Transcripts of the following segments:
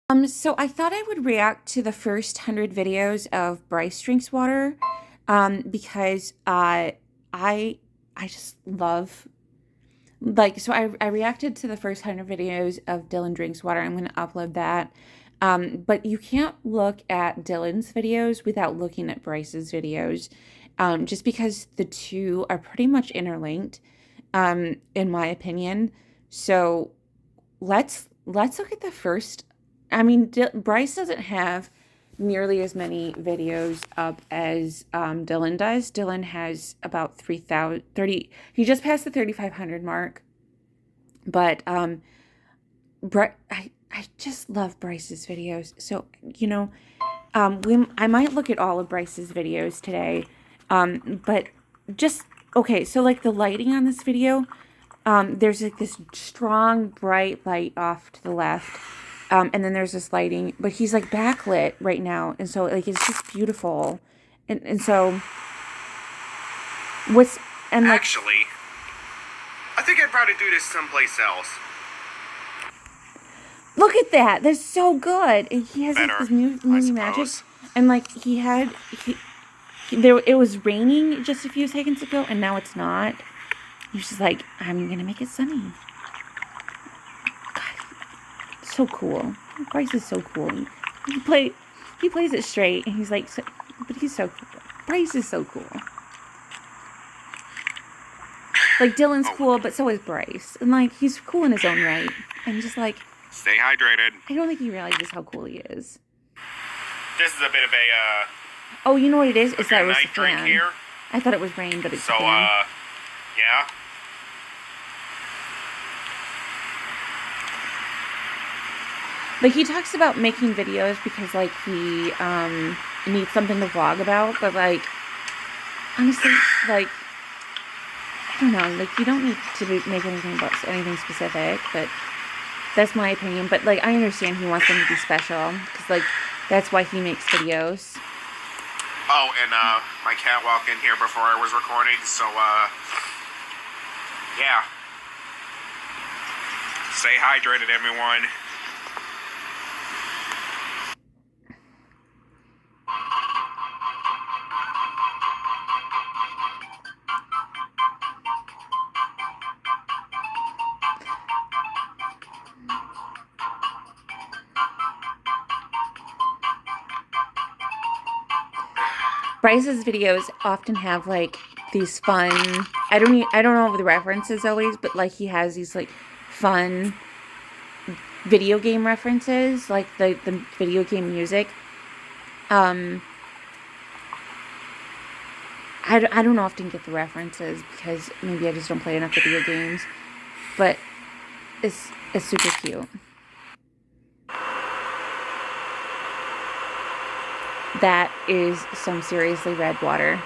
So I thought I would react to the first 100 videos of Bryce Drinks Water, because I just love, like, so I reacted to the first 100 videos of Dylan Drinks Water. I'm going to upload that. But you can't look at Dylan's videos without looking at Bryce's videos, just because the two are pretty much interlinked, in my opinion. So let's look at the first. I mean, Bryce doesn't have nearly as many videos up as Dylan does. Dylan has about 3,030. He just passed the 3,500 mark. But I just love Bryce's videos. So, I might look at all of Bryce's videos today. But just, okay, so like the lighting on this video, there's like this strong bright light off to the left. And then there's this lighting, but he's like backlit right now. And so like, it's just beautiful. And so what's, and like, Actually, I think I'd probably do this someplace else. look at that. That's so good. And he has like Better, this new movie magic. And like it was raining just a few seconds ago and now it's not. He's just like, I'm going to make it sunny. So cool. Bryce is so cool. He plays it straight, and he's like, but he's so cool. Bryce is so cool. Like Dylan's cool, but so is Bryce, and like he's cool in his own right. And just like, Stay hydrated. I don't think he realizes how cool he is. This is a bit of a Oh, you know what it is? It's that it was the drink fan. here. I thought it was rain, but it's So the fan. yeah. Like he talks about making videos because like he needs something to vlog about, but like honestly, like I don't know, like you don't need to make anything about anything specific, but that's my opinion. But like I understand he wants them to be special because like that's why he makes videos. Oh, and my cat walked in here before I was recording, so yeah. Stay hydrated, everyone. Bryce's videos often have like these fun. I don't know the references always, but like he has these like fun video game references, like the video game music. I don't often get the references because maybe I just don't play enough video games, but it's super cute. That is some seriously red water.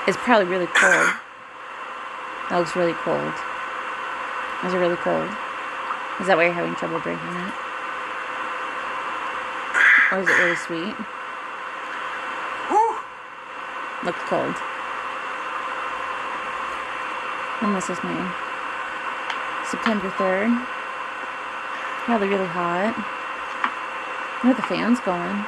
It's probably really cold. That looks really cold. Is it really cold? Is that why you're having trouble drinking it? Or is it really sweet? Looks cold. When was this made? September 3rd. Probably really hot. Where are the fans going?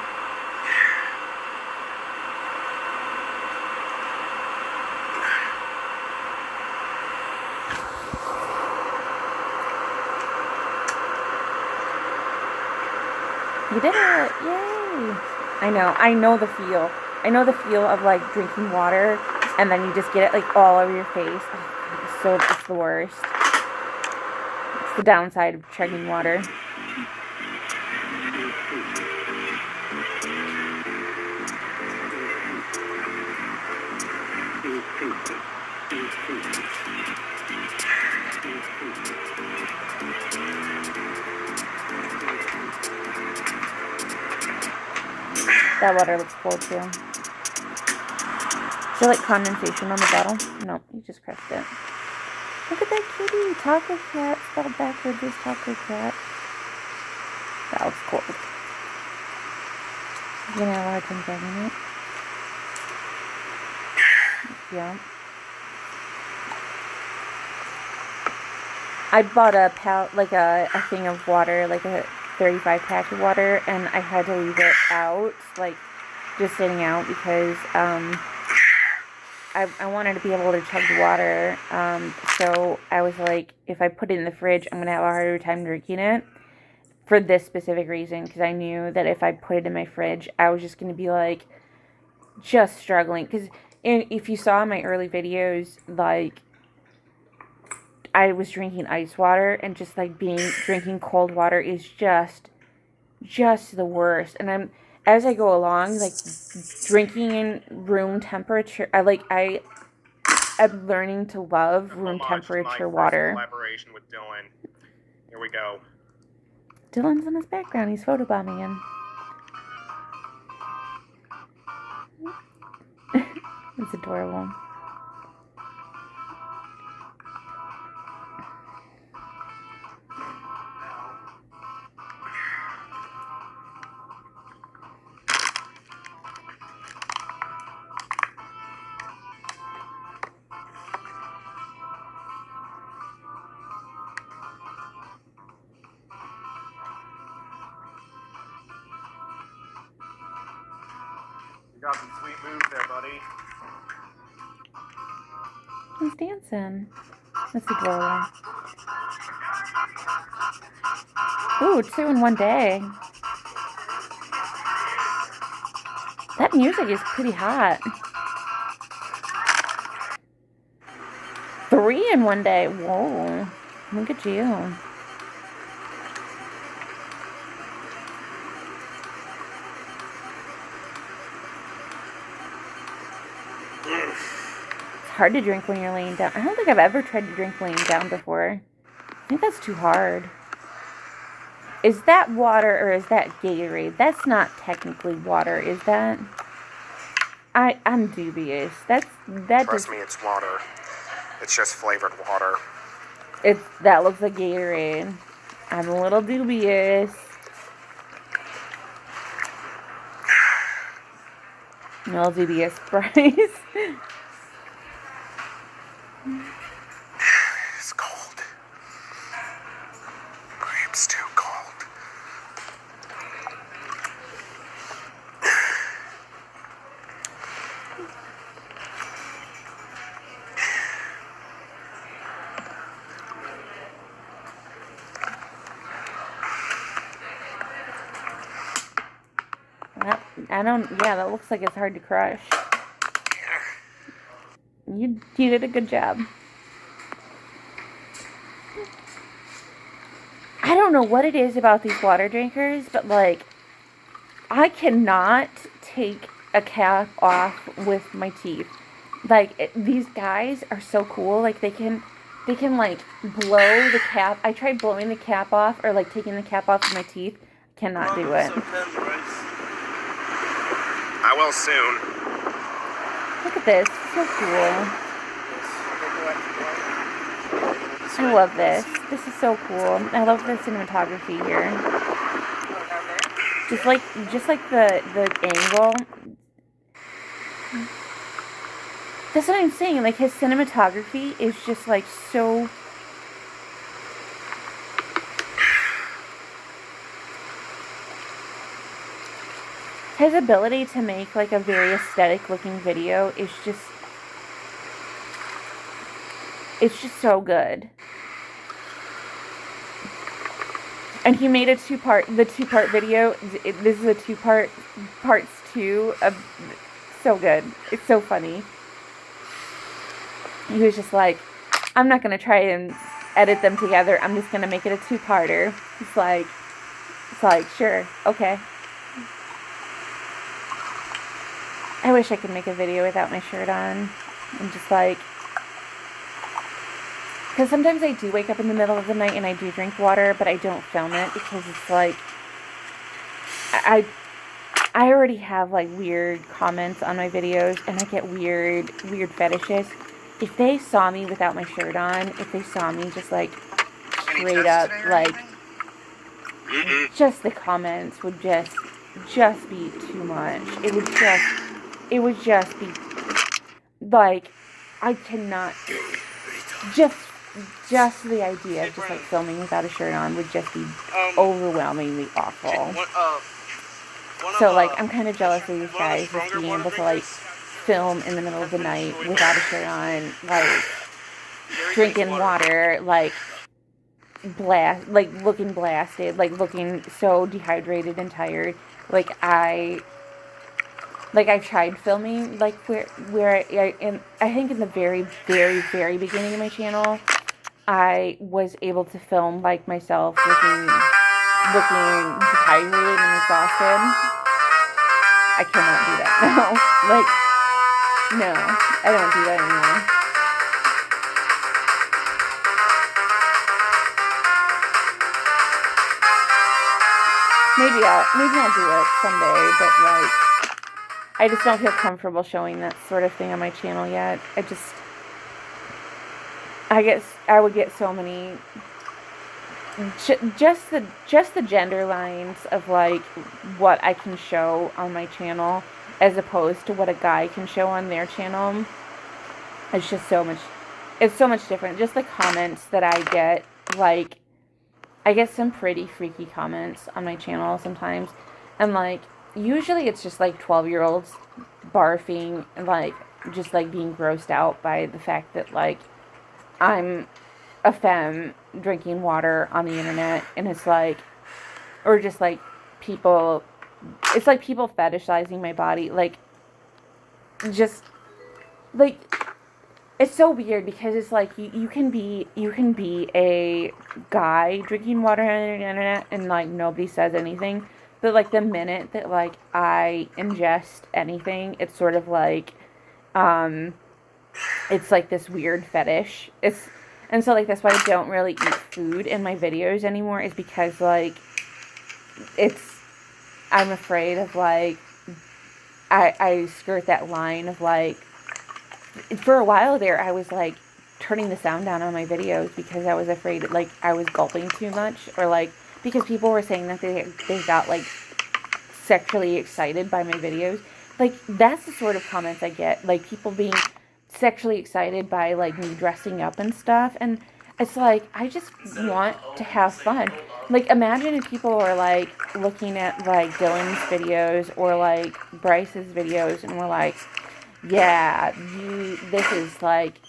You did it! Yay! I know the feel. I know the feel of like drinking water and then you just get it like all over your face. Oh, God, it's the worst. It's the downside of chugging water. That water looks cold too. Is there like condensation on the bottle? No, you just crushed it. Look at that kitty! Taco Cat, spelled backwards is Taco Cat. That looks cold. You're gonna have a hard time grabbing it. Yeah. I bought a thing of water, like a 35 pack of water, and I had to leave it out, like, just sitting out because, I wanted to be able to chug the water, so I was like, if I put it in the fridge, I'm gonna have a harder time drinking it, for this specific reason, because I knew that if I put it in my fridge, I was just gonna be, like, just struggling, because if you saw my early videos, like, I was drinking ice water, and just, like, drinking cold water is just the worst, and as I go along, like, drinking in room temperature, I'm learning to love room temperature water. Collaboration with Dylan. Here we go. Dylan's in his background. He's photobombing him. It's adorable. You got some sweet moves there, buddy. He's dancing. That's adorable. Ooh, 2 in one day. That music is pretty hot. 3 in one day. Whoa. Look at you. It's hard to drink when you're laying down. I don't think I've ever tried to drink laying down before. I think that's too hard. Is that water or is that Gatorade? That's not technically water, is that? I'm dubious. Trust me, it's water. It's just flavored water. That looks like Gatorade. I'm a little dubious. A little dubious, Bryce. It's cold. It's too cold. Yeah, that looks like it's hard to crush. You did a good job. I don't know what it is about these water drinkers, but, like, I cannot take a cap off with my teeth. Like, these guys are so cool. Like, they can, like, blow the cap. I tried blowing the cap off, or, like, taking the cap off of my teeth. Cannot do it. I will soon. Look at this. So cool. I love this. This is so cool. I love the cinematography here. Just like the angle. That's what I'm saying. Like, his cinematography is just, like, so... His ability to make, like, a very aesthetic looking video is just... It's just so good. And he made the two-part video. This is a parts 2 of... So good. It's so funny. He was just like, I'm not going to try and edit them together. I'm just going to make it a 2-parter. It's like, sure, okay. I wish I could make a video without my shirt on. And just, like... Because sometimes I do wake up in the middle of the night and I do drink water, but I don't film it because it's like... I already have, like, weird comments on my videos, and I get weird fetishes. If they saw me without my shirt on, if they saw me just, like, straight up, like... Just the comments would just be too much. It would just be, like, I cannot. Just the idea of just like filming without a shirt on would just be overwhelmingly awful. So like I'm kind of jealous of these guys just being able to like film in the middle of the night without a shirt on, like drinking water, like looking blasted, like looking so dehydrated and tired. I've tried filming like where I think in the very very very beginning of my channel I was able to film like myself looking dehydrated and exhausted. I cannot do that now. Like, no, I don't do that anymore. Maybe I'll do it someday, but like, I just don't feel comfortable showing that sort of thing on my channel yet. I guess I would get so many, just the gender lines of like what I can show on my channel as opposed to what a guy can show on their channel. It's just so much different. Just the comments that I get, like, I get some pretty freaky comments on my channel sometimes, and like, usually it's just like 12-year-olds barfing and like, just like being grossed out by the fact that like, I'm a femme drinking water on the internet, and it's like, or just like people, it's like people fetishizing my body, like, just, like, it's so weird because it's like you can be a guy drinking water on the internet and like nobody says anything, but like the minute that like I ingest anything, it's sort of like, it's like this weird fetish. And so like that's why I don't really eat food in my videos anymore, is because like I'm afraid of like I skirt that line of like, for a while there I was like turning the sound down on my videos because I was afraid that like I was gulping too much, or like because people were saying that they got like sexually excited by my videos. Like that's the sort of comments I get, like people being sexually excited by like me dressing up and stuff, and it's like I just want to have fun. Like imagine if people were like looking at like Dylan's videos or like Bryce's videos and were like, yeah, this is like,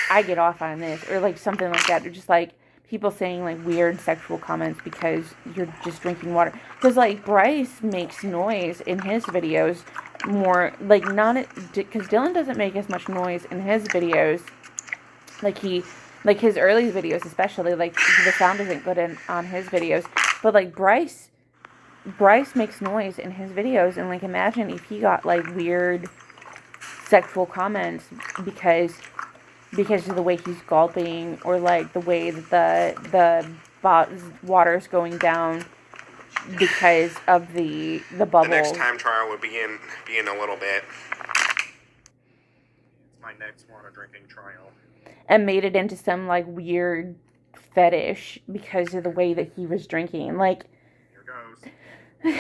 I get off on this, or like something like that, or just like people saying like weird sexual comments because you're just drinking water. Because like Bryce makes noise in his videos more, like not because Dylan doesn't make as much noise in his videos. Like his early videos especially, like the sound isn't good on his videos, but like Bryce makes noise in his videos, and like imagine if he got like weird sexual comments because of the way he's gulping, or like the way that the water's going down because of the bubbles. The next time trial would be in a little bit. It's my next water drinking trial. And made it into some like weird fetish because of the way that he was drinking. Like, here goes.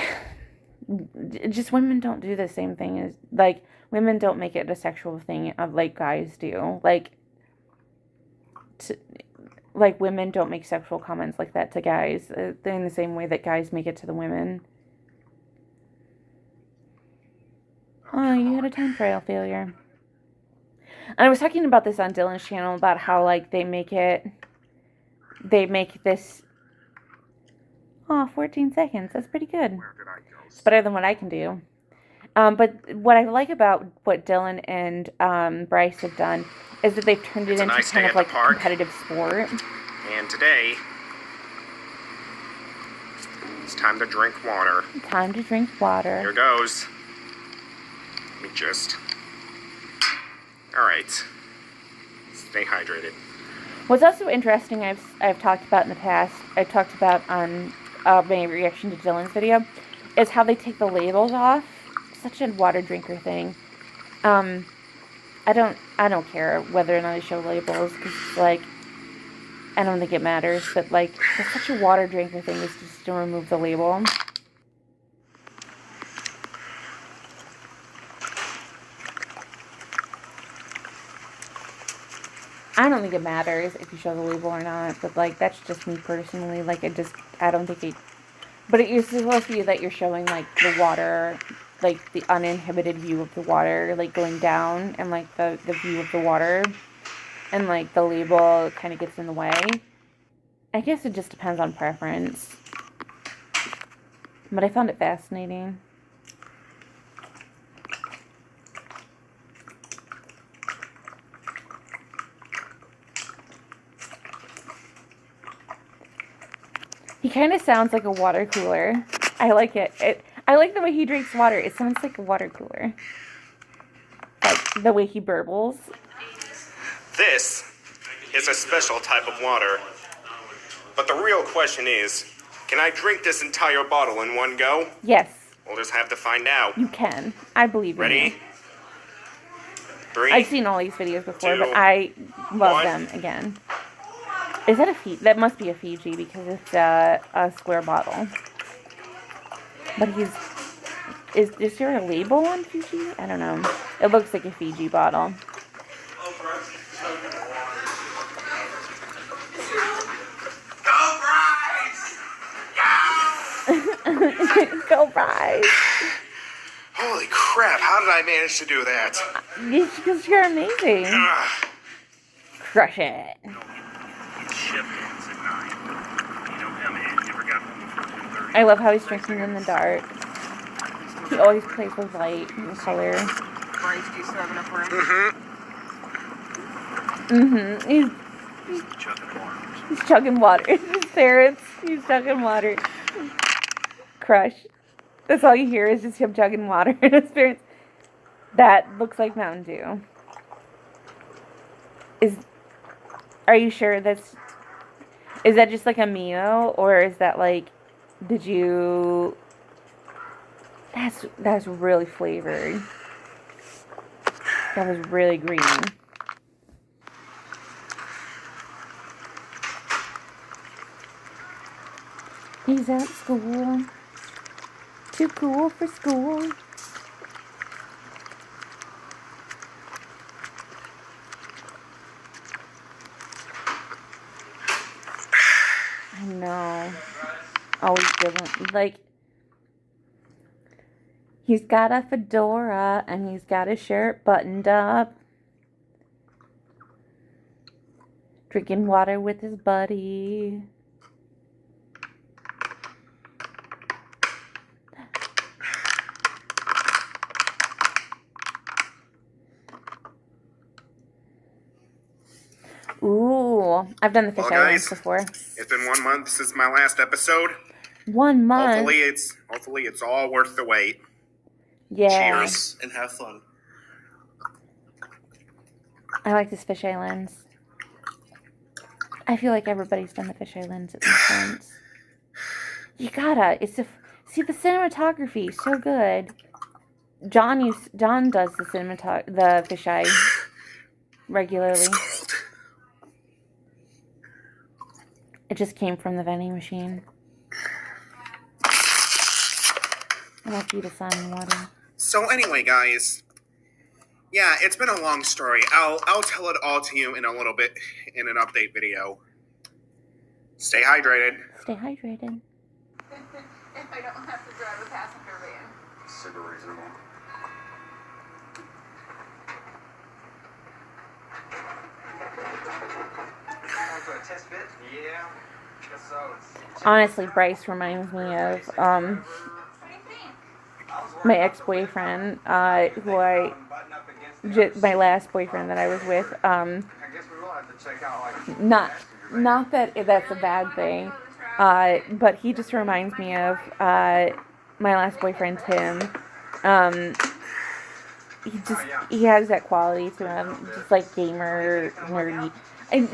Just women don't do the same thing as, like, women don't make it a sexual thing of like guys do. Like women don't make sexual comments like that to guys. They're in the same way that guys make it to the women. Oh, you had a time trial failure. And I was talking about this on Dylan's channel about how like they make this 14 seconds. That's pretty good. It's better than what I can do. But what I like about what Dylan and Bryce have done is that they've turned it into kind of like a competitive sport. And today, it's time to drink water. Time to drink water. Here goes. Let me just... Alright. Stay hydrated. What's also interesting, I've talked about in the past, I've talked about on my reaction to Dylan's video, is how they take the labels off. Such a water drinker thing. I don't care whether or not they show labels, because like, I don't think it matters, but like, it's such a water drinker thing is just to remove the label. I don't think it matters if you show the label or not, but like that's just me personally. Like I don't think it. But it is supposed to be that you're showing like the water, like the uninhibited view of the water, like going down, and like the view of the water, and like the label kind of gets in the way. I guess it just depends on preference. But I found it fascinating. He kind of sounds like a water cooler. I like it. I like the way he drinks water. It sounds like a water cooler. Like the way he burbles. This is a special type of water. But the real question is, can I drink this entire bottle in one go? Yes. We'll just have to find out. You can. I believe in Ready? you. 3. I've seen all these videos before, 2, but I love 1. them again. Is that a Fiji? That must be a Fiji because it's a square bottle. But is there a label on Fiji? I don't know. It looks like a Fiji bottle. Go Bryce! Go Bryce! Holy crap, how did I manage to do that? Because you're amazing. Crush it. I love how he's drinking in the dark. He always plays with light and color. Bryce, do you still have enough room? He's chugging water. His parents. He's chugging water. Crush. That's all you hear is just him chugging water. And his parents. That looks like Mountain Dew. Are you sure is that just like a Mio, or is that like, did you? That's really flavored. That was really green. He's at school. Too cool for school. I know. Always doesn't like. He's got a fedora and he's got his shirt buttoned up. Drinking water with his buddy. Ooh, I've done the fish islands before. It's been 1 month since my last episode. 1 month. Hopefully it's all worth the wait. Yeah. Cheers and have fun. I like this fish islands. I feel like everybody's done the fish islands at some point. You gotta. See the cinematography, so good. John does the the fisheye regularly. It's cold. It just came from the vending machine. I like you to sun and water. So anyway, guys, yeah, it's been a long story. I'll tell it all to you in a little bit in an update video. Stay hydrated. Stay hydrated. If I don't have to drive a passenger van. Super reasonable. Test fit? Yeah. Guess so. Honestly, Bryce reminds me of my ex-boyfriend, who my last boyfriend that I was with. I guess we will have to check out like Not that that's a bad thing, but he just reminds me of my last boyfriend, Tim. He has that quality to him, just like gamer, nerdy. And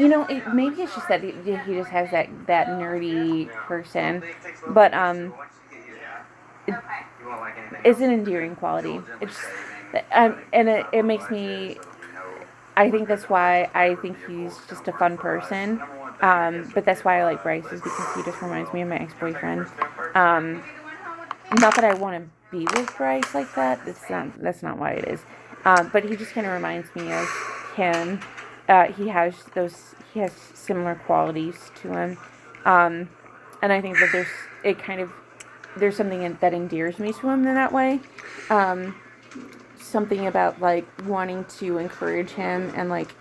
maybe it's just that he just has that nerdy person, but it's an endearing quality. It's and it makes me. I think that's why I think he's just a fun person. But that's why I like Bryce, is because he just reminds me of my ex-boyfriend. Not that I want to be with Bryce like that. That's not why it is. But he just kind of reminds me of him. he has similar qualities to him, and I think that there's something that endears me to him in that way. Um, Something about like wanting to encourage him and like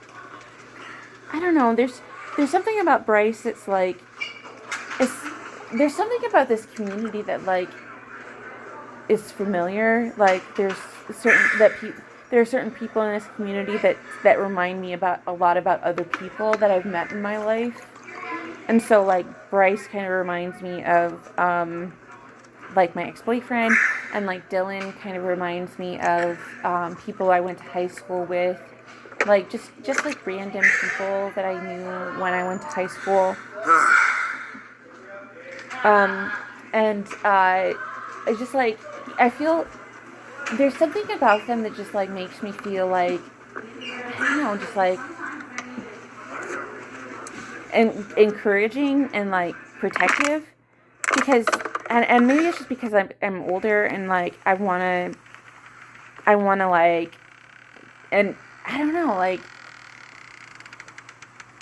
I don't know. There's something about Bryce that's like it's there's something about this community that like is familiar. Like there are certain people in this community that remind me about a lot about other people that I've met in my life. And so like Bryce kind of reminds me of like my ex-boyfriend, and like Dylan kind of reminds me of people I went to high school with, like just like random people that I knew when I went to high school. And I just like I feel there's something about them that just like makes me feel like I don't know, just like encouraging and like protective because and maybe it's just because I'm older and like I wanna like and I don't know like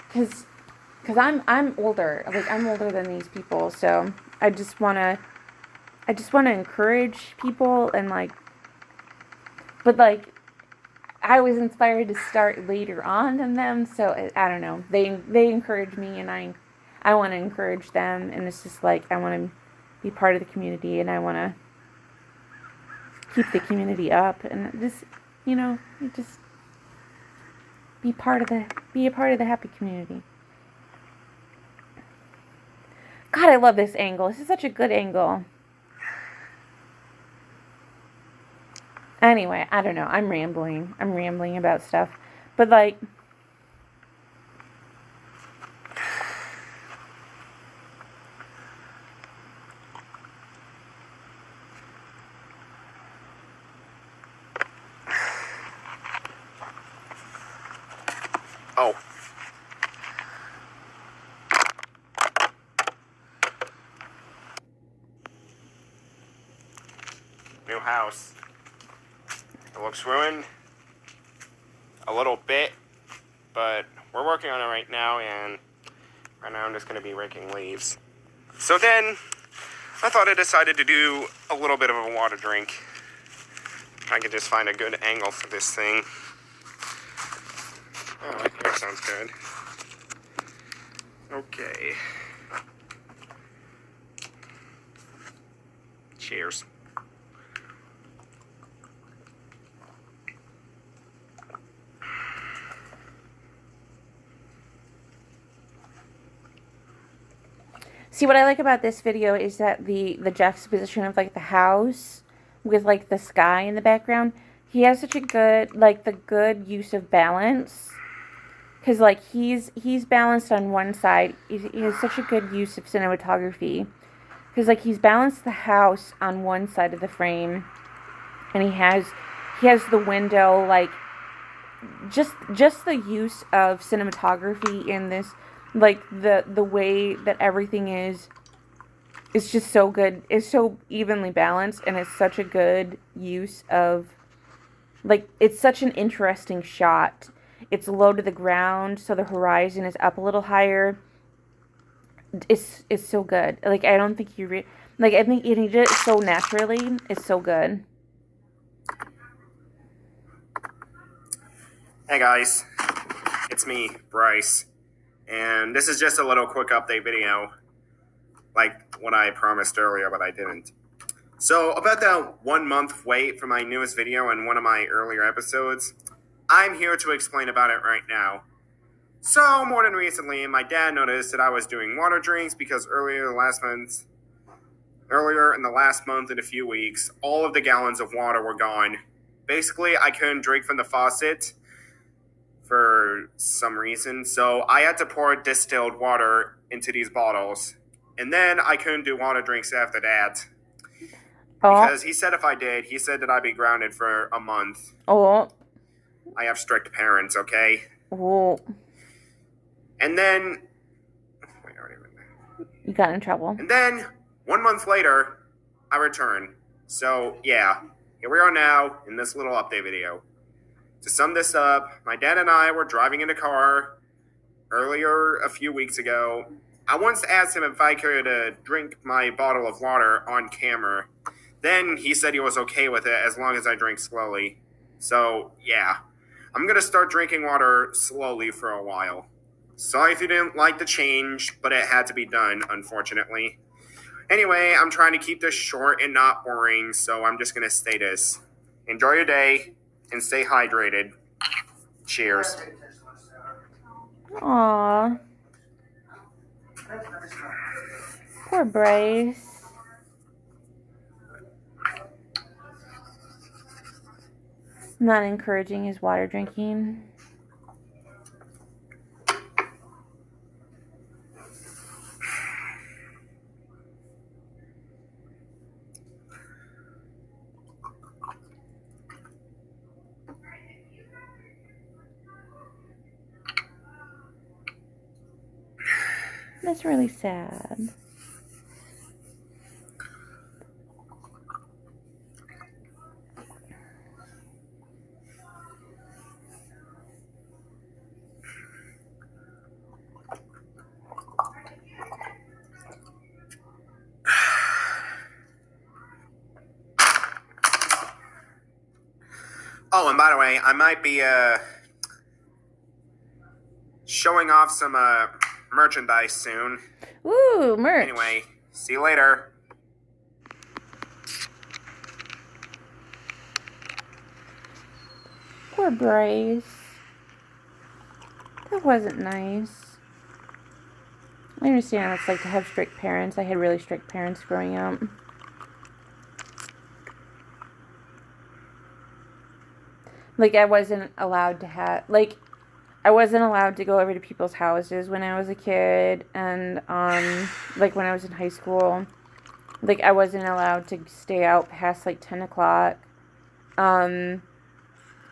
because I'm older, like I'm older than these people, so I just wanna encourage people and like but like I was inspired to start later on than them, so I don't know. They encourage me, and I want to encourage them, and it's just like I want to be part of the community, and I want to keep the community up, and just just be a part of the happy community. God, I love this angle. This is such a good angle. Anyway, I don't know. I'm rambling about stuff. But like Oh. New house. It looks ruined a little bit, but we're working on it right now, and right now I'm just going to be raking leaves. So then, I thought I decided to do a little bit of a water drink. I could just find a good angle for this thing. Oh, that sounds good. Okay. Cheers. see what I like about this video is that the juxtaposition of like the house with like the sky in the background. He has such a good the good use of balance. Because, like, he's balanced on one side. He has such a good use of cinematography. Because, like, he's balanced the house on one side of the frame. And he has the window, like, just the use of cinematography in this, like, the way that everything is just so good. It's so evenly balanced. And it's such a good use of, like, it's such an interesting shot. It's low to the ground, so the horizon is up a little higher. It's so good. Like, I don't think I think he did it so naturally. It's so good. Hey guys, it's me, Bryce, and this is just a little quick update video, like what I promised earlier, but I didn't. So, about that 1 month wait for my newest video and one of my earlier episodes, I'm here to explain about it right now. So, more than recently, my dad noticed that I was doing water drinks because earlier in the last month and a few weeks, all of the gallons of water were gone. Basically, I couldn't drink from the faucet for some reason, so I had to pour distilled water into these bottles. And then I couldn't do water drinks after that. Because he said if I did, he said that I'd be grounded for a month. Oh. I have strict parents, okay? Oh. And then... You got in trouble. And then, 1 month later, I returned. So, yeah. Here we are now, in this little update video. To sum this up, my dad and I were driving in a car earlier a few weeks ago. I once asked him if I could drink my bottle of water on camera. Then he said he was okay with it as long as I drank slowly. So, yeah. I'm going to start drinking water slowly for a while. Sorry if you didn't like the change, but it had to be done, unfortunately. Anyway, I'm trying to keep this short and not boring, so I'm just going to say this. Enjoy your day and stay hydrated. Cheers. Aw. Poor Bryce. Not encouraging his water drinking. That's really sad. Oh, and by the way, I might be showing off some merchandise soon. Ooh, merch. Anyway, see you later. Poor Bryce. That wasn't nice. I understand what it's like to have strict parents. I had really strict parents growing up. Like, I wasn't allowed to have, like, I wasn't allowed to go over to people's houses when I was a kid, and, like, when I was in high school. Like, I wasn't allowed to stay out past, like, 10 o'clock. I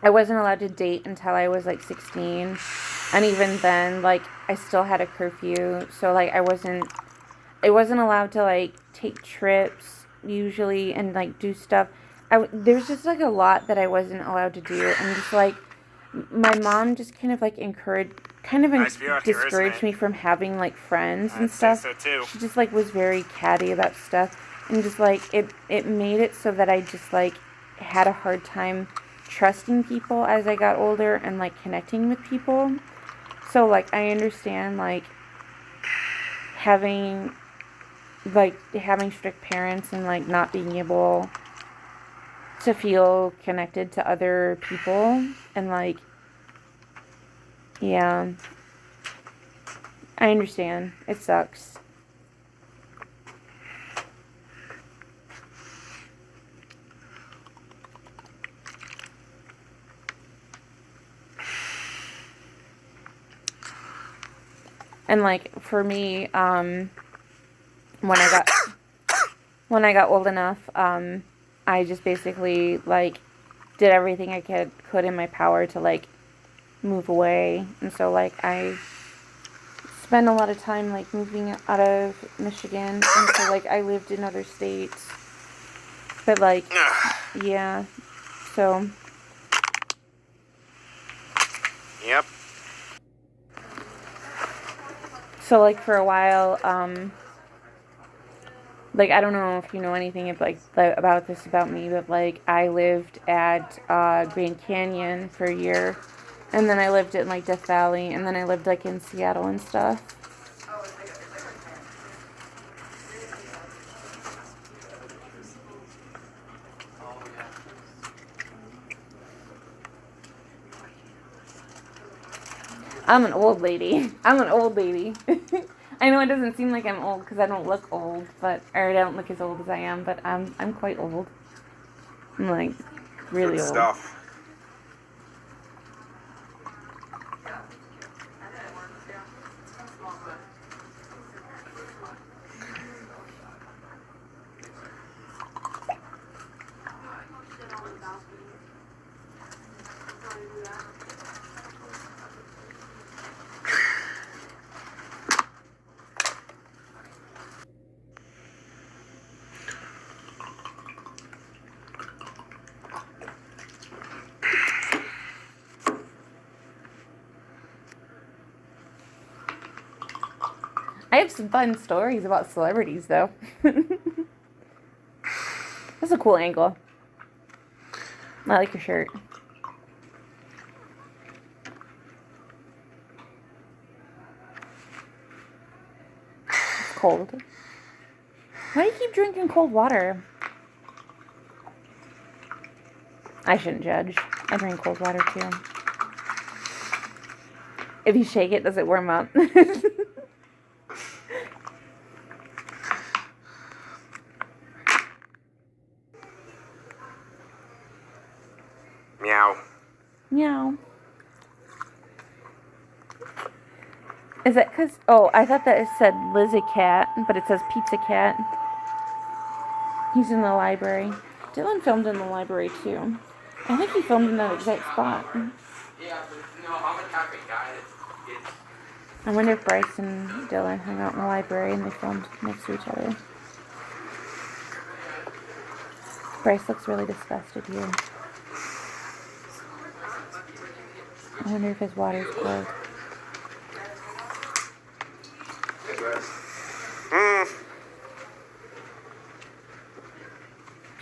wasn't allowed to date until I was, like, 16. And even then, like, I still had a curfew, so, like, I wasn't allowed to, like, take trips, usually, and, like, do stuff. There's just, like, a lot that I wasn't allowed to do, and just, like, my mom just kind of, like, discouraged me from having, like, friends and stuff. I'd say so, too. She just, like, was very catty about stuff, and just, like, it made it so that I just, like, had a hard time trusting people as I got older and, like, connecting with people. So, like, I understand, like, having strict parents and, like, not being able to feel connected to other people, and, like, yeah, I understand. It sucks. And, like, for me, when I got old enough, I just basically, like, did everything I could in my power to, like, move away. And so, like, I spent a lot of time, like, moving out of Michigan, and so, like, I lived in other states. But, like, yeah, so. Yep. So, like, for a while, like, I don't know if you know anything about this about me, but, like, I lived at Grand Canyon for a year, and then I lived in, like, Death Valley, and then I lived, like, in Seattle and stuff. I'm an old lady. I'm an old lady. I know it doesn't seem like I'm old because I don't look old, or I don't look as old as I am, but I'm quite old. I'm, like, really Good old. stuff. I have some fun stories about celebrities, though. That's a cool angle. I like your shirt. It's cold. Why do you keep drinking cold water? I shouldn't judge. I drink cold water too. If you shake it, does it warm up? Meow. Meow. Is it because... Oh, I thought that it said Lizzie Cat, but it says Pizza Cat. He's in the library. Dylan filmed in the library, too. I think he filmed in that exact spot. Yeah, but no, I'm a type of guy that I wonder if Bryce and Dylan hung out in the library and they filmed next to each other. Bryce looks really disgusted here. I wonder if his water's cold.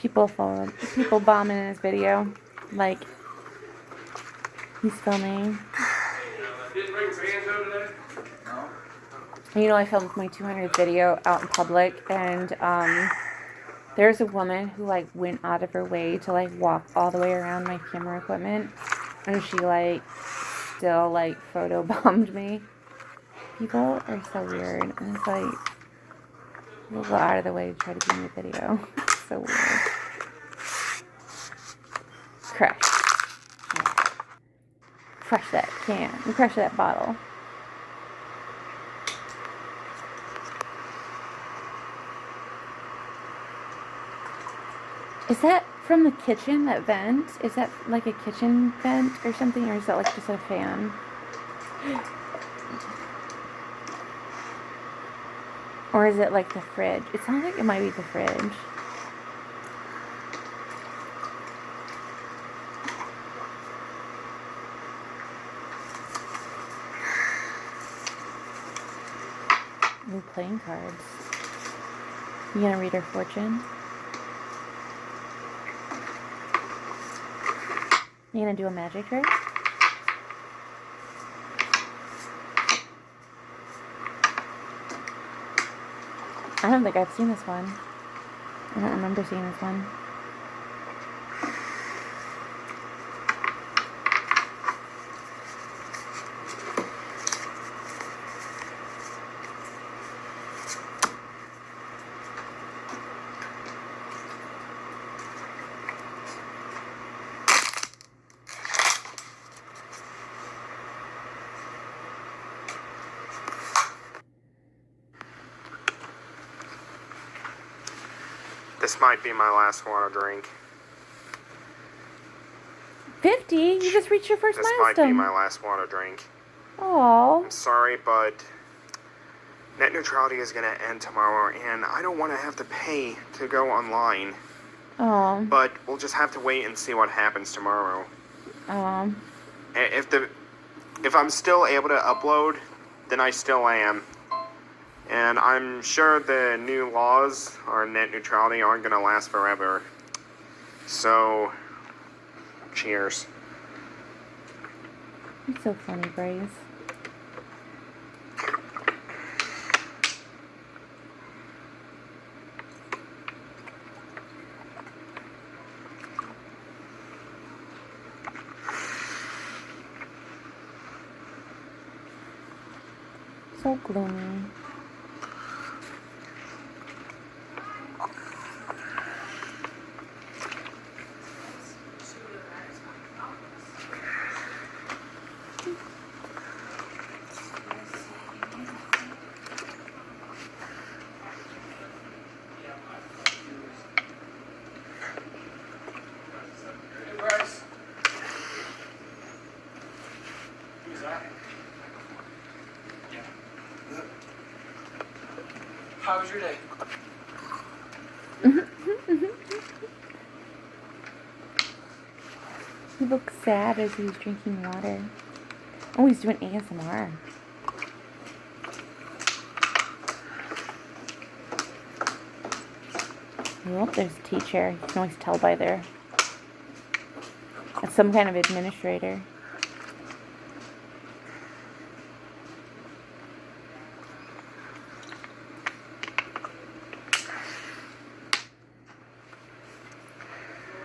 People bombing in his video, like he's filming. You know, I filmed my 200th video out in public, and there's a woman who like went out of her way to like walk all the way around my camera equipment, and she like still like photo bombed me. People are so weird, and it's like we'll go out of the way to try to be in the video. It's so weird. Crush. Yeah. Crush that can. Crush that bottle. Is that from the kitchen, that vent? Is that like a kitchen vent or something? Or is that like just a fan? Or is it like the fridge? It sounds like it might be the fridge. Ooh, playing cards. You gonna read her fortune? You gonna do a magic trick? I don't think I've seen this one. I don't remember seeing this one. This might be my last water drink. 50? You just reached your first This milestone. might be my last water drink. Aww. I'm sorry, but net neutrality is going to end tomorrow, and I don't want to have to pay to go online. But we'll just have to wait and see what happens tomorrow. If I'm still able to upload, then I still am. And I'm sure the new laws on net neutrality aren't going to last forever. So, cheers. You're so funny, Bryce. So gloomy. How was your day? He looks sad as he's drinking water. Oh, he's doing ASMR. Oh, there's a teacher. You can always tell by there. It's some kind of administrator.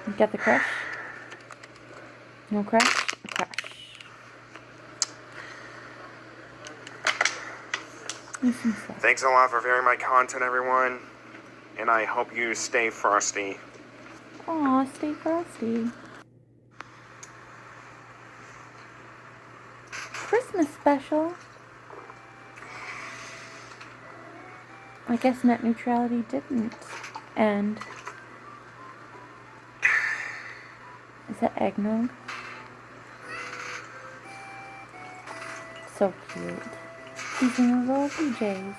You got the crush? No crush? A crush. Thanks a lot for viewing my content, everyone. And I hope you stay frosty. Aw, stay frosty. Christmas special. I guess net neutrality didn't end. Is that eggnog? So cute. He's in her little PJs.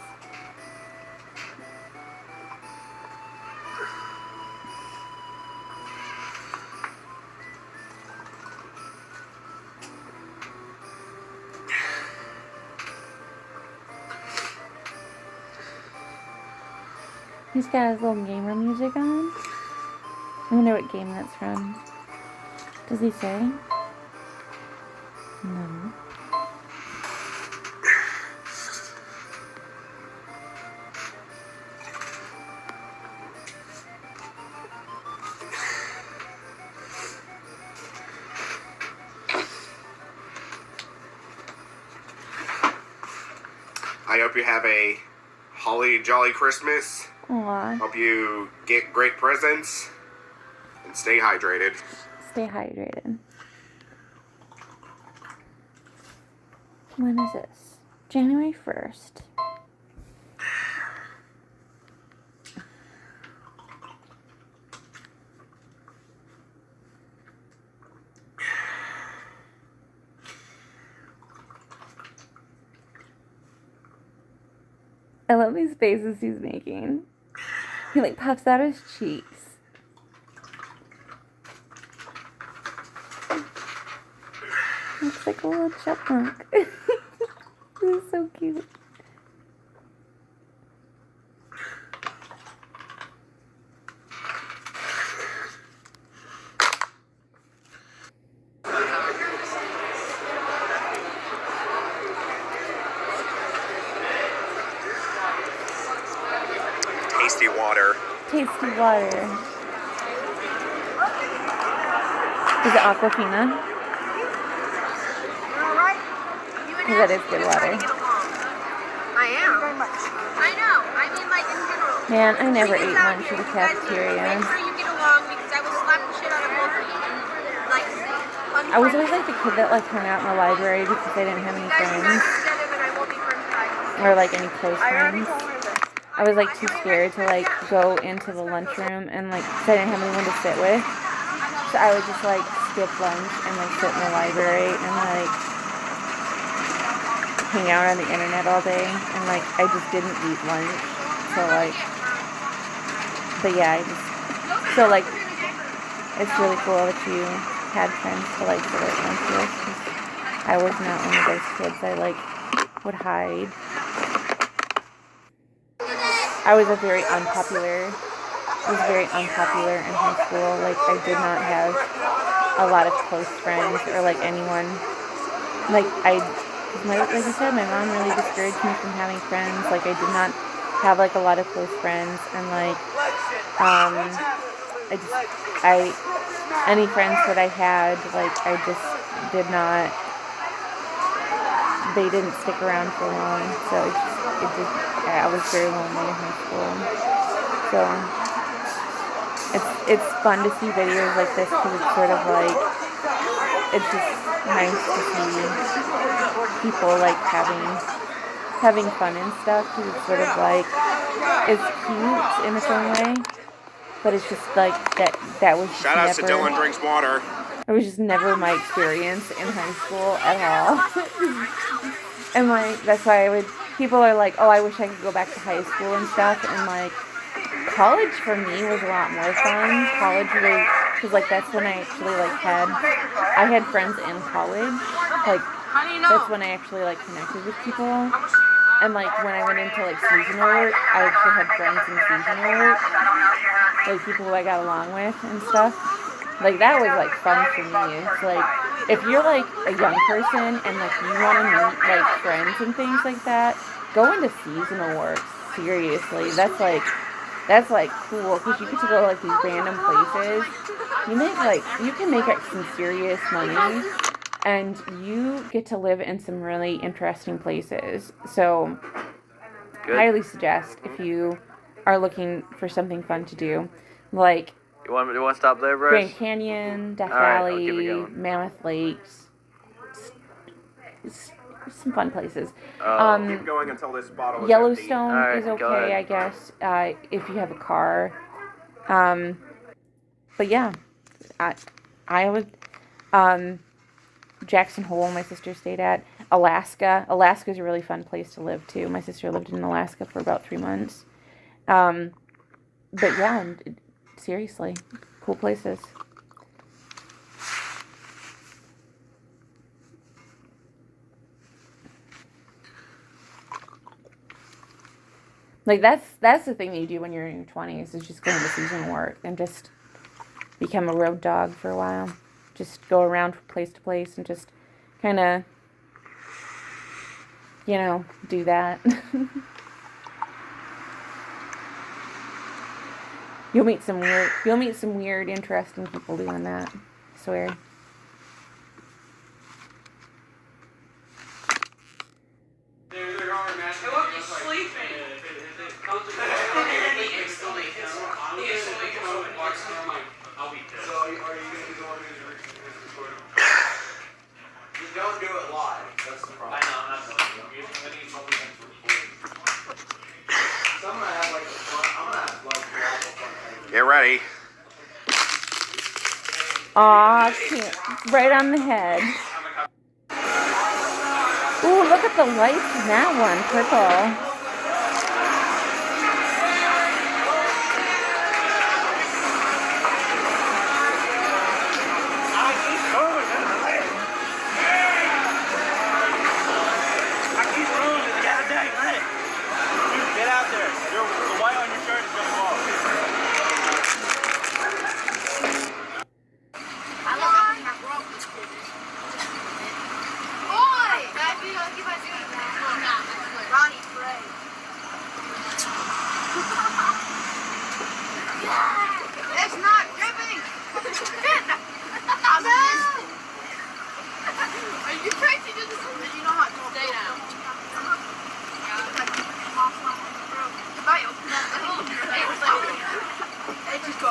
He's got his little gamer music on. I wonder what game that's from. Does he say? No. I hope you have a holly jolly Christmas. Aw. Hope you get great presents and stay hydrated. Stay hydrated. When is this? January 1st. I love these faces he's making. He like puffs out his cheeks. Looks like a little chipmunk. This is so cute. Tasty water. Tasty water. Is it Aquafina? Because that is good water. I am. Very much. I know. I mean, like, in general. Man, I never ate lunch at the cafeteria. Make sure you get along because I will slap the shit out of both of you. And, like, I was always like the kid that like hung out in the library because I didn't have any friends. Or like any close friends. I was like too scared to like go into the lunchroom and like because I didn't have anyone to sit with. So I would just like skip lunch and like sit in the library and like hang out on the internet all day and like I just didn't eat lunch. So like, but yeah, so like it's really cool that you had friends to like sit at lunch with. 'Cause I was not one of those kids. I like would hide. I was very unpopular in high school. Like, I did not have a lot of close friends or, like, anyone. Like I said, my mom really discouraged me from having friends. Like, I did not have, like, a lot of close friends. And, like, any friends that I had, like, I just did not, they didn't stick around for long. So, I was very lonely in high school. So it's fun to see videos like this because it's sort of like, it's just nice to see people like having fun and stuff because it's sort of like, it's cute in its own way, but it's just like that was just Shout out to Dylan Drinks Water. it was just never my experience in high school at all. And like, that's why people are like, oh, I wish I could go back to high school and stuff. And like, college for me was a lot more fun. College was, because like, that's when I actually like I had friends in college. Like, that's when I actually like connected with people. And like, when I went into like seasonal work, I actually had friends in seasonal work. like people who I got along with and stuff. Like that was like fun for me. It's like if you're like a young person and like you want to meet like friends and things like that, go into seasonal work. Seriously, that's like cool because you get to go to like these random places. You can make like some serious money, and you get to live in some really interesting places. So, Good. highly suggest if you are looking for something fun to do, like You want to stop there, Bryce? Grand Canyon, Death All right, I'll keep it Valley, going. Mammoth Lakes, some fun places. Keep going until this bottle is Yellowstone All right, is go okay, ahead. I guess, if you have a car. But yeah, I would. Jackson Hole, my sister stayed at. Alaska. Alaska's a really fun place to live too. My sister lived in Alaska for about 3 months. But yeah, seriously, cool places. Like that's the thing that you do when you're in your 20s is just go into seasonal work and just become a road dog for a while. Just go around from place to place and just kind of, do that. You'll meet some weird, interesting people doing that. I swear. They're on match. Hey, look, he's sleeping. I'll be pissed. So, are you going to be the one who's recording? Just don't do it live. That's the problem. I know, I'm not going to. I need something to record. So, I'm going to have like a fun. I'm going to have like a fun. Get ready. Aw, right on the head. Ooh, look at the lights in that one, purple. It's not dripping! Are you crazy? You know how to stay down. Just go.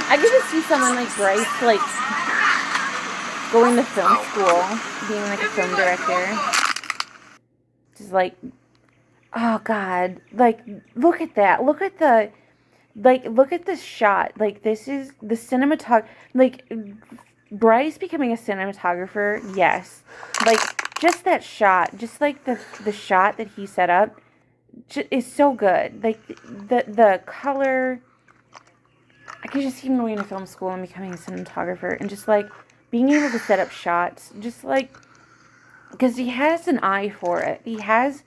I get to see someone like Bryce, like, going to film school, being like a film director. Just like, oh God, like, look at that. Look at this shot. Like, this is the like, Bryce becoming a cinematographer, yes. Like, just that shot, just like the shot that he set up is so good. Like, the color, I could just see him going to film school and becoming a cinematographer and just like being able to set up shots, just like, because he has an eye for it. He has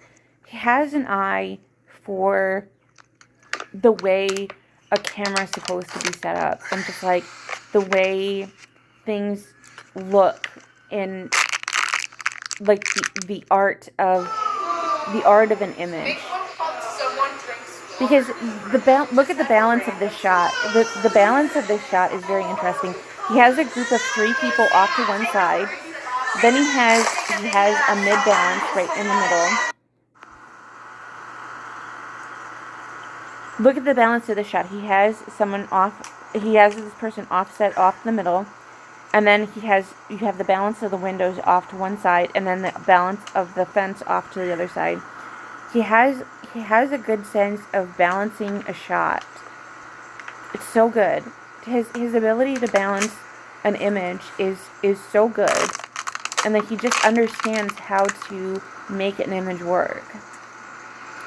an eye for the way a camera is supposed to be set up and just like the way things look in like the art of an image. Because look at the balance of this shot. The balance of this shot is very interesting. He has a group of 3 people off to one side. Then he has a mid balance right in the middle. Look at the balance of the shot. He has this person offset off the middle. And then you have the balance of the windows off to one side, and then the balance of the fence off to the other side. He has a good sense of balancing a shot. It's so good. His ability to balance an image is so good, and that he just understands how to make an image work.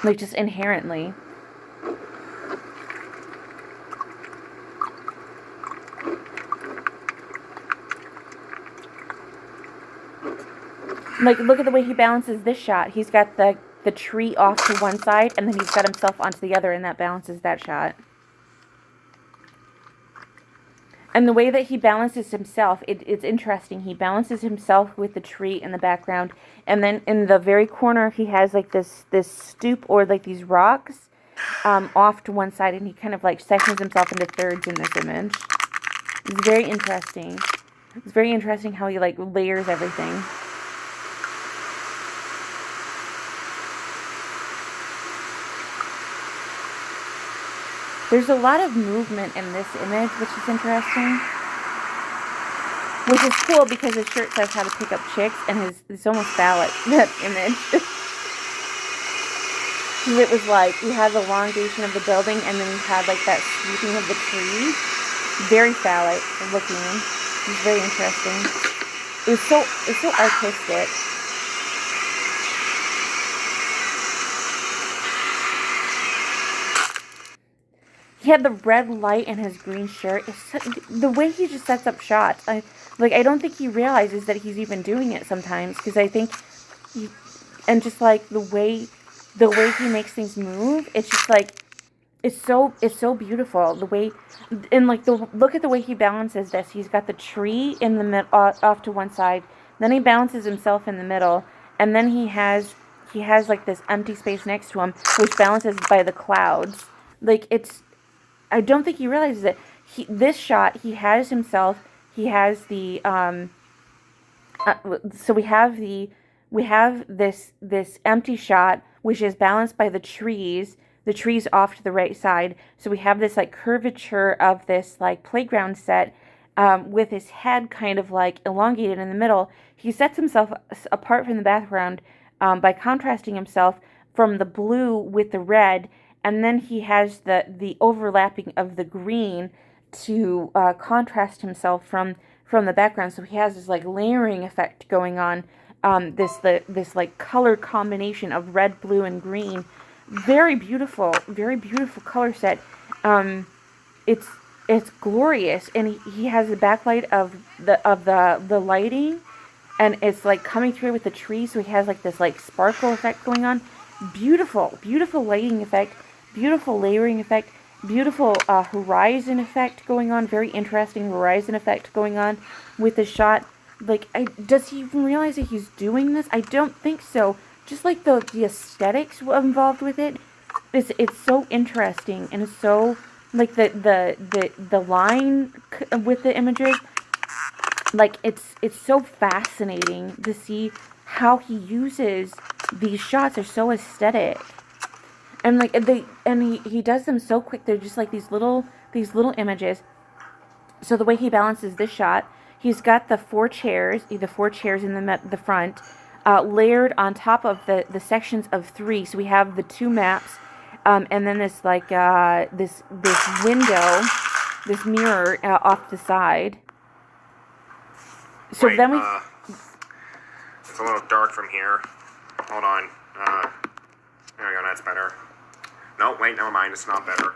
Like, just inherently. Like, look at the way he balances this shot. He's got the the tree off to one side, and then he's got himself onto the other, and that balances that shot. And the way that he balances himself, it's interesting. He balances himself with the tree in the background, and then in the very corner, he has like this stoop or like these rocks off to one side, and he kind of like sections himself into thirds in this image. It's very interesting. It's very interesting how he like layers everything. There's a lot of movement in this image, which is interesting. Which is cool because his shirt says how to pick up chicks, and it's almost phallic, that image. It was like, you had the elongation of the building, and then you had like that sweeping of the trees. Very phallic looking. It was very interesting. It was so artistic. He had the red light in his green shirt. The way he just sets up shots. I don't think he realizes that he's even doing it sometimes. Because I think, and just like the way he makes things move, it's just like, it's so beautiful. The way, and like look at the way he balances this. He's got the tree in the mid off to one side. Then he balances himself in the middle, and then he has like this empty space next to him, which balances by the clouds. Like I don't think he realizes it. This shot, he has himself. He has the so we have this empty shot, which is balanced by the trees. The trees off to the right side. So we have this like curvature of this like playground set with his head kind of like elongated in the middle. He sets himself apart from the background by contrasting himself from the blue with the red. And then he has the overlapping of the green to contrast himself from the background. So he has this like layering effect going on. This like color combination of red, blue, and green. Very beautiful color set. It's glorious, and he has the backlight of the lighting, and it's like coming through with the tree. So he has like this like sparkle effect going on. Beautiful lighting effect. Beautiful layering effect, beautiful horizon effect going on, very interesting horizon effect going on with the shot. Like, does he even realize that he's doing this? I don't think so. Just like the aesthetics involved with it, it's so interesting, and it's so like the line with the images. Like it's so fascinating to see how he uses these shots. Are so aesthetic. And like he does them so quick. They're just like these little images. So the way he balances this shot, he's got the four chairs in the front, layered on top of the sections of three. So we have the two maps, and then this like this window, this mirror off the side. So wait, then it's a little dark from here. Hold on. There we go. That's better. No, wait, never mind. It's not better.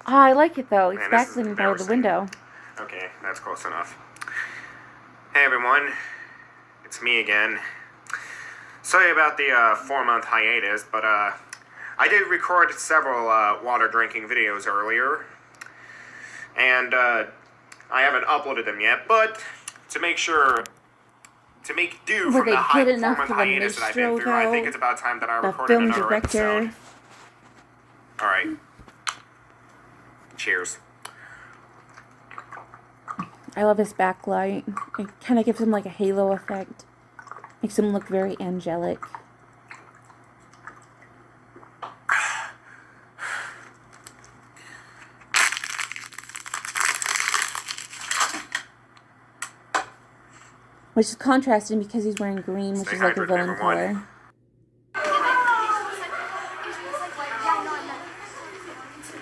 Oh, I like it though. It's Man, backlit by the window. Okay, that's close enough. Hey everyone, it's me again. Sorry about the 4-month hiatus, but I did record several water drinking videos earlier, and I haven't uploaded them yet. But to make do from the 4-month hiatus that I've been through, I think it's about time that I recorded another episode. All right. Cheers. I love his backlight. It kind of gives him like a halo effect. Makes him look very angelic. Which is contrasting because he's wearing green, which is like a villain color.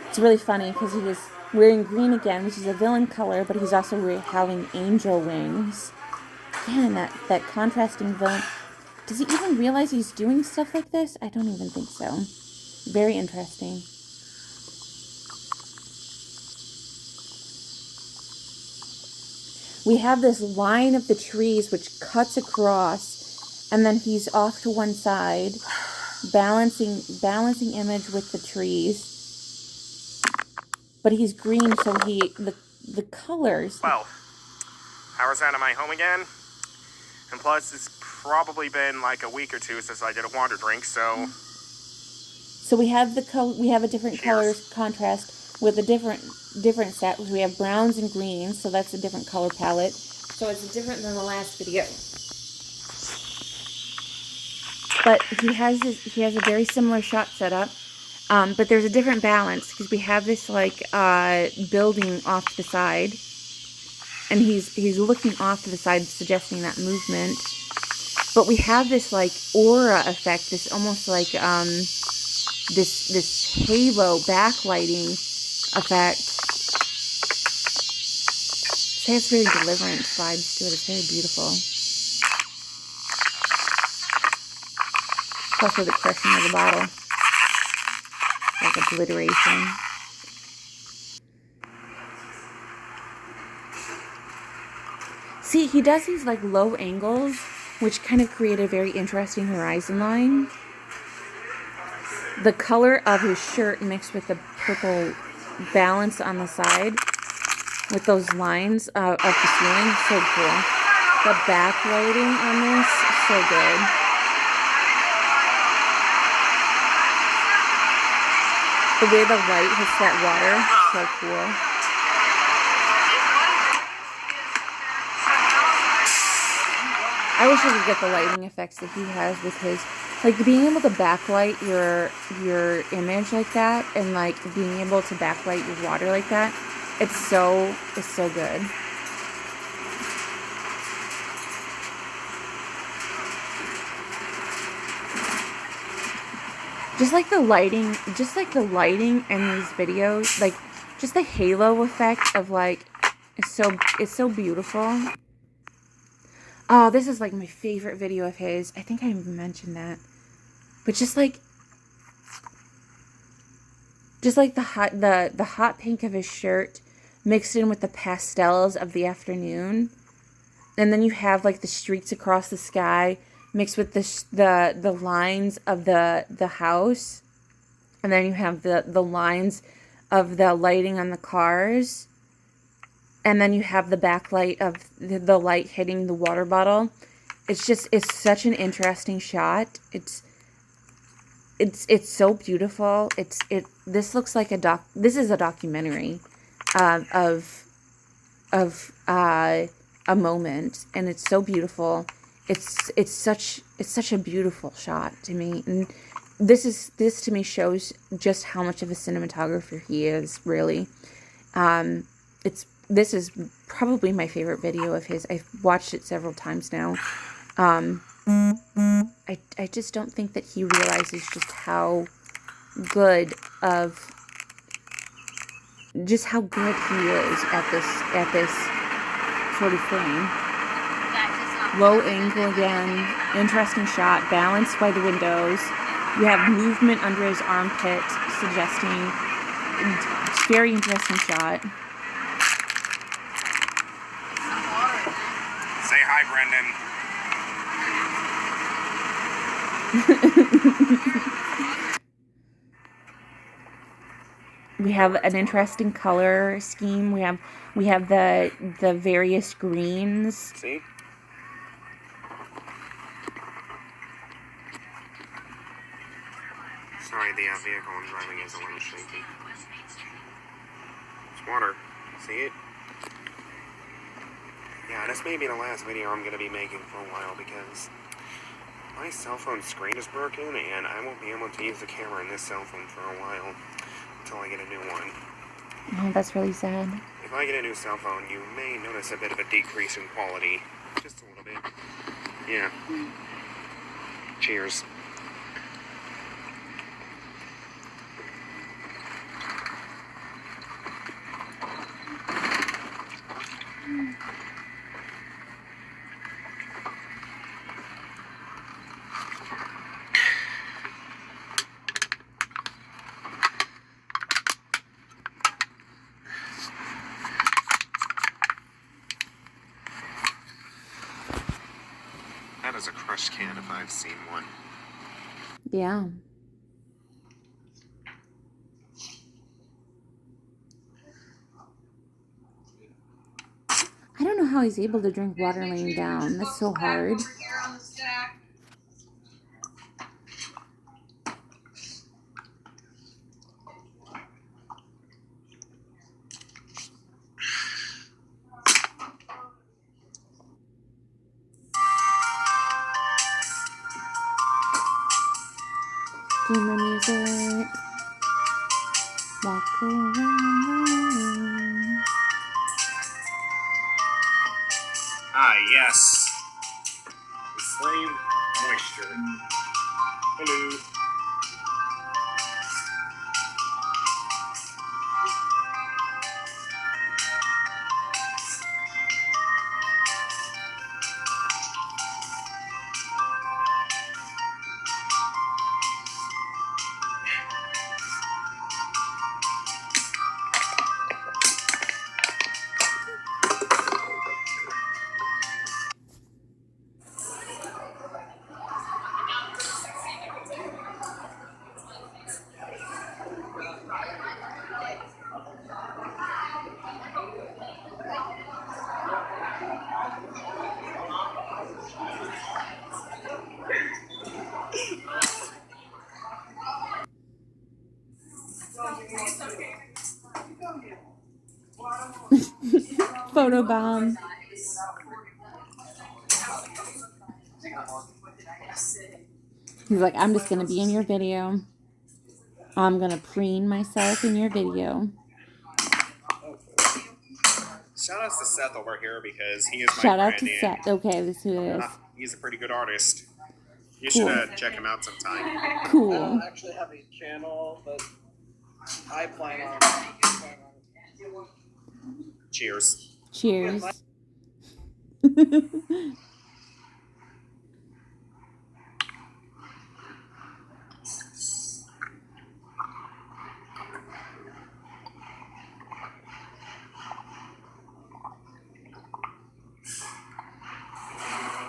It's really funny because he is wearing green again, which is a villain color, but he's also having angel wings. Again, that contrasting villain. Does he even realize he's doing stuff like this? I don't even think so. Very interesting. We have this line of the trees which cuts across, and then he's off to one side. balancing image with the trees. But he's green, so the colors. Well, hours out of my home again. And plus, it's probably been like a week or two since I did a water drink, so... So we have a different color contrast with a different set. We have browns and greens, so that's a different color palette. So it's different than the last video. But he has a very similar shot setup, but there's a different balance because we have this like building off to the side, and he's looking off to the side, suggesting that movement. But we have this like aura effect, this almost like this halo backlighting effect. It has very Deliverance vibes to it. It's very beautiful. Plus with the crushing of the bottle. Like obliteration. See, he does these like low angles, which kind of create a very interesting horizon line. The color of his shirt mixed with the purple balance on the side with those lines of the ceiling, so cool. The backlighting on this, so good. The way the light hits that water, so cool. I wish I could get the lighting effects that he has with his, like being able to backlight your image like that, and like being able to backlight your water like that. It's so good. Just like the lighting in these videos, like just the halo effect of like, it's so beautiful. Oh, this is like my favorite video of his. I think I even mentioned that. But just like the hot pink of his shirt mixed in with the pastels of the afternoon. And then you have like the streaks across the sky mixed with the lines of the house. And then you have the lines of the lighting on the cars. And then you have the backlight of the light hitting the water bottle. It's such an interesting shot. It's so beautiful. This looks like this is a documentary of a moment, and it's so beautiful. It's such a beautiful shot to me. And this to me shows just how much of a cinematographer he is, really. This is probably my favorite video of his. I've watched it several times now. I just don't think that he realizes just how good he is at this sort of thing. Low angle again, interesting shot, balanced by the windows. You have movement under his armpit, suggesting it's very interesting shot. Say hi, Brendan. We have an interesting color scheme. We have the various greens. See? Sorry, the vehicle I'm driving is a little shaky. It's water. See it? Yeah, this may be the last video I'm going to be making for a while because my cell phone screen is broken and I won't be able to use the camera in this cell phone for a while until I get a new one. Oh, that's really sad. If I get a new cell phone, you may notice a bit of a decrease in quality. Just a little bit. Yeah. Cheers. That is a crushed can if I've seen one. Yeah. I don't know how he's able to drink water laying down. That's so hard. Gamer music. Walk around. Ah, yes. The flame moisture. Hello. Photobomb. He's like, I'm just gonna be in your video. I'm gonna preen myself in your video. Shout outs to Seth over here because he is my Shout friend. out to Seth. Okay, this is who it is. He's a pretty good artist. You Cool. should check him out sometime. I Cool. don't actually have a channel, but I plan on. Cheers. Cheers.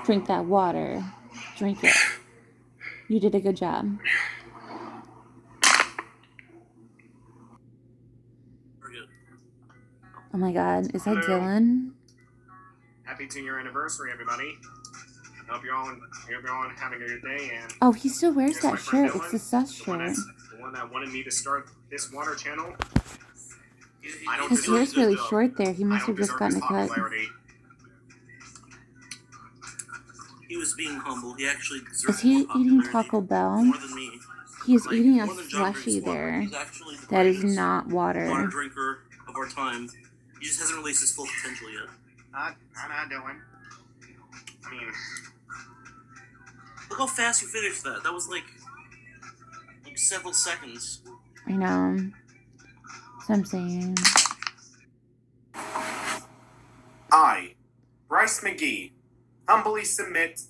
Drink that water. Drink it. You did a good job. Oh my god, is that Hello. Dylan? Happy 2-year anniversary, everybody. Hope you're all having a good day. And Oh, he still wears here's my that friend shirt. It's Dylan, the sus the one shirt. the one that wanted me to start this water channel. I don't His deserve hair's really this, short there. He I must don't have just deserve gotten this a cut. popularity. He was being humble. He actually Is deserved he more eating popularity, Taco Bell? more than me. He is Like, eating a more than John slushy drinks water. there. He's actually the That is greatest not water water. drinker of our time. He just hasn't released his full potential yet. I'm not doing. I mean, Look how fast you finished that. That was like several seconds. I know. That's what I'm saying. I, Bryce McGee, humbly submit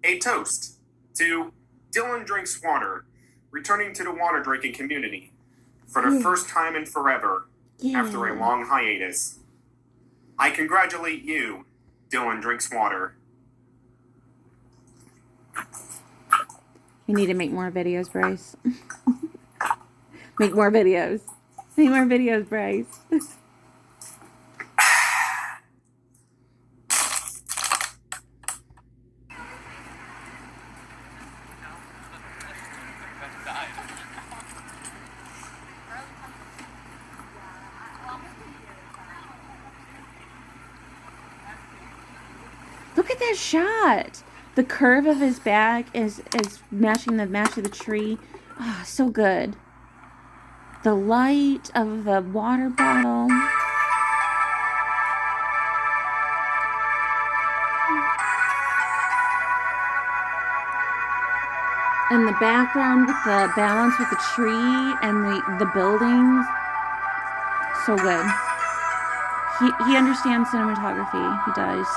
a toast to Dylan Drinks Water, returning to the water drinking community for the first time in forever after a Yeah. long hiatus. I congratulate you, Dylan Drinks Water. You need to make more videos, Bryce. Make more videos. Make more videos, Bryce. Look at that shot. The curve of his back is matching the match of the tree. Ah, so good. The light of the water bottle. And the background with the balance with the tree and the buildings. So good. He understands cinematography. He does.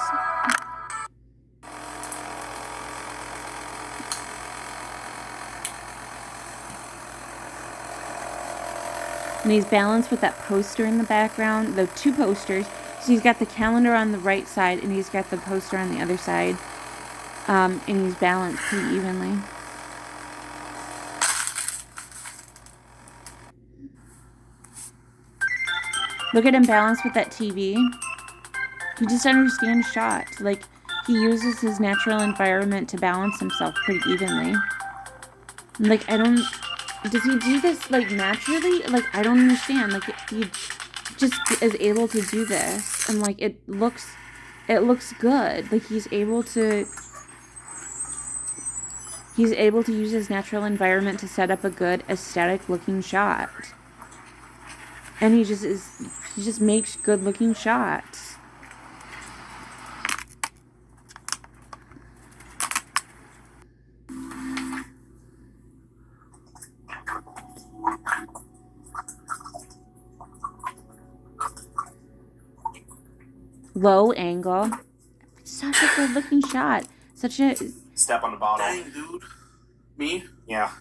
And he's balanced with that poster in the background, the two posters. So he's got the calendar on the right side, and he's got the poster on the other side. And he's balanced pretty evenly. Look at him balance with that TV. He just understands shots. Like, he uses his natural environment to balance himself pretty evenly. Like, I don't... Does he do this, like, naturally? Like, I don't understand. Like, he just is able to do this. And, like, it looks good. Like, he's able to use his natural environment to set up a good aesthetic-looking shot. And he just makes good-looking shots. Low angle. Such a good looking shot. Such a... Step on the bottle. Dang, dude. Me? Yeah.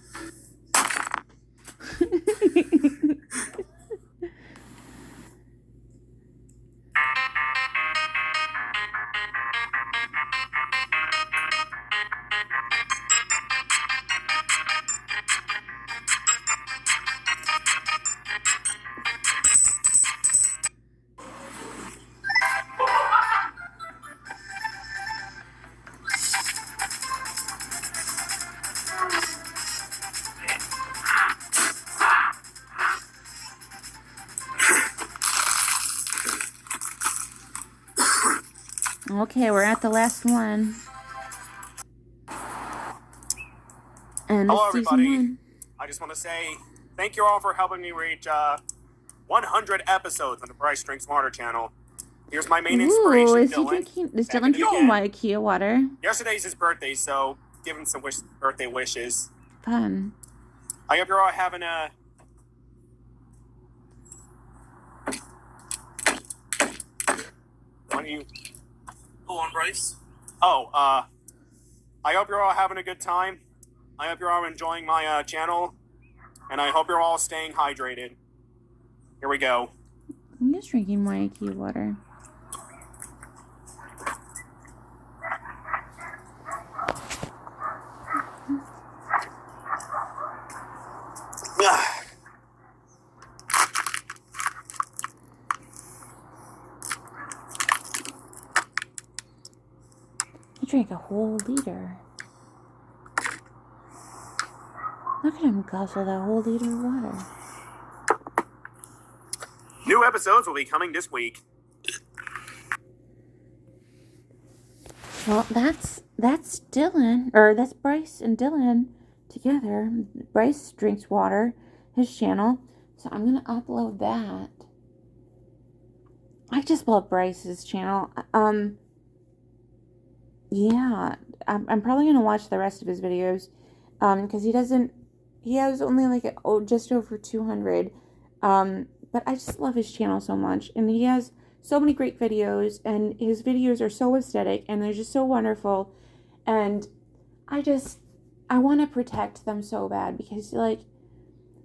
Okay, we're at the last one. And Hello, season everybody. 1. I just want to say thank you all for helping me reach 100 episodes on the Bryce Drinks Water channel. Here's my main inspiration, Ooh, is he Dylan. drinking? Is Back Dylan in the drinking can. Waikia water? Yesterday's his birthday, so give him some birthday wishes. Fun. I hope you're all having a... Why don't you... Go on, Bryce. Oh, I hope you're all having a good time. I hope you're all enjoying my channel. And I hope you're all staying hydrated. Here we go. I'm just drinking Waikia water. He drank a whole liter. Look at him guzzle that whole liter of water. New episodes will be coming this week. Well, that's Dylan, or that's Bryce and Dylan together. Bryce drinks water, his channel. So I'm gonna upload that. I just love Bryce's channel. Yeah, I'm probably gonna watch the rest of his videos, because he has only like just over 200. But I just love his channel so much, and he has so many great videos, and his videos are so aesthetic, and they're just so wonderful, and I want to protect them so bad, because like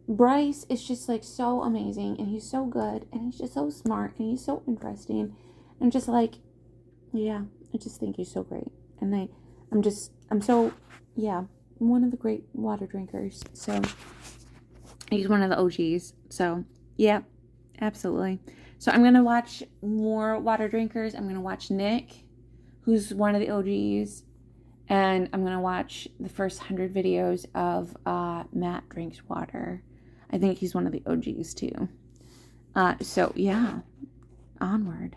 Bryce is just like so amazing, and he's so good, and he's just so smart, and he's so interesting, and just like, yeah, I just think he's so great, and I'm so, yeah, one of the great water drinkers, so he's one of the OGs, so yeah, absolutely. So I'm going to watch more water drinkers. I'm going to watch Nick, who's one of the OGs. And I'm going to watch the first 100 videos of Matt Drinks Water. I think he's one of the OGs too. So yeah, onward.